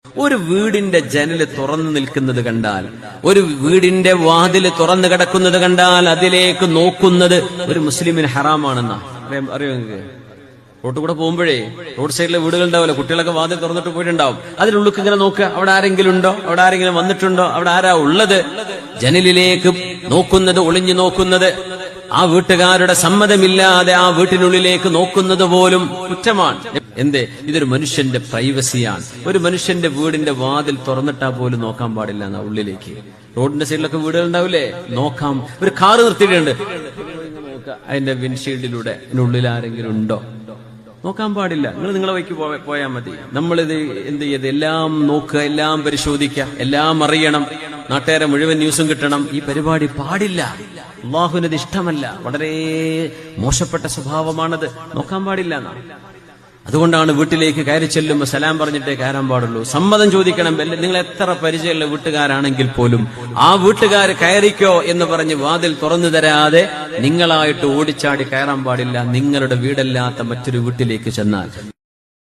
ഒരു വീടിന്റെ ജനല് തുറന്നു നിൽക്കുന്നത് കണ്ടാൽ, ഒരു വീടിന്റെ വാതില് തുറന്നു കിടക്കുന്നത് കണ്ടാൽ അതിലേക്ക് നോക്കുന്നത് ഒരു മുസ്ലിമിന് ഹറാമാണെന്നാ അറിയോ നിങ്ങൾക്ക്? റോഡ് കൂടെ പോകുമ്പോഴേ റോഡ് സൈഡിലെ വീടുകൾ ഉണ്ടാവില്ല, കുട്ടികളൊക്കെ വാതിൽ തുറന്നിട്ട് പോയിട്ടുണ്ടാവും. അതിനുള്ളിൽ ഇങ്ങനെ നോക്കുക, അവിടെ ആരെങ്കിലും ഉണ്ടോ, അവിടെ ആരെങ്കിലും വന്നിട്ടുണ്ടോ, അവിടെ ആരാ ഉള്ളത്. ജനലിലേക്ക് നോക്കുന്നത്, ഒളിഞ്ഞു നോക്കുന്നത്, ആ വീട്ടുകാരുടെ സമ്മതമില്ലാതെ ആ വീട്ടിനുള്ളിലേക്ക് നോക്കുന്നത് പോലും കുറ്റമാണ്. എന്തേ? ഇതൊരു മനുഷ്യന്റെ പ്രൈവസിയാണ്. ഒരു മനുഷ്യന്റെ വീടിന്റെ വാതിൽ തുറന്നിട്ടാ പോലും നോക്കാൻ പാടില്ല എന്നാ ഉള്ളിലേക്ക്. റോഡിന്റെ സൈഡിലൊക്കെ വീടുകൾ ഉണ്ടാവില്ലേ, നോക്കാം. ഒരു കാറ് നിർത്തിയിട്ടുണ്ട്, അതിന്റെ വിൻഷീൽഡിലൂടെ ഉള്ളിൽ ആരെങ്കിലും ഉണ്ടോ നോക്കാൻ പാടില്ല. നിങ്ങളെ വഴിക്ക് പോയാൽ മതി. നമ്മളിത് എന്ത് ചെയ്ത് എല്ലാം നോക്കുക, എല്ലാം പരിശോധിക്കുക, എല്ലാം അറിയണം, നാട്ടുകാരെ മുഴുവൻ ന്യൂസും കിട്ടണം. ഈ പരിപാടി പാടില്ല. അള്ളാഹുവിനത് ഇഷ്ടമല്ല. വളരെ മോശപ്പെട്ട സ്വഭാവമാണത്. നോക്കാൻ പാടില്ല എന്നാണ്. അതുകൊണ്ടാണ് വീട്ടിലേക്ക് കയറി ചെല്ലുമ്പോൾ സലാം പറഞ്ഞിട്ടേ കയറാൻ പാടുള്ളൂ. സമ്മതം ചോദിക്കണം. നിങ്ങൾ എത്ര പരിചയമുള്ള വീട്ടുകാരാണെങ്കിൽ പോലും ആ വീട്ടുകാർ കയറിക്കോ എന്ന് പറഞ്ഞ് വാതിൽ തുറന്നു തരാതെ നിങ്ങളായിട്ട് ഓടിച്ചാടി കയറാൻ പാടില്ല, നിങ്ങളുടെ വീടല്ലാത്ത മറ്റൊരു വീട്ടിലേക്ക് ചെന്നാൽ.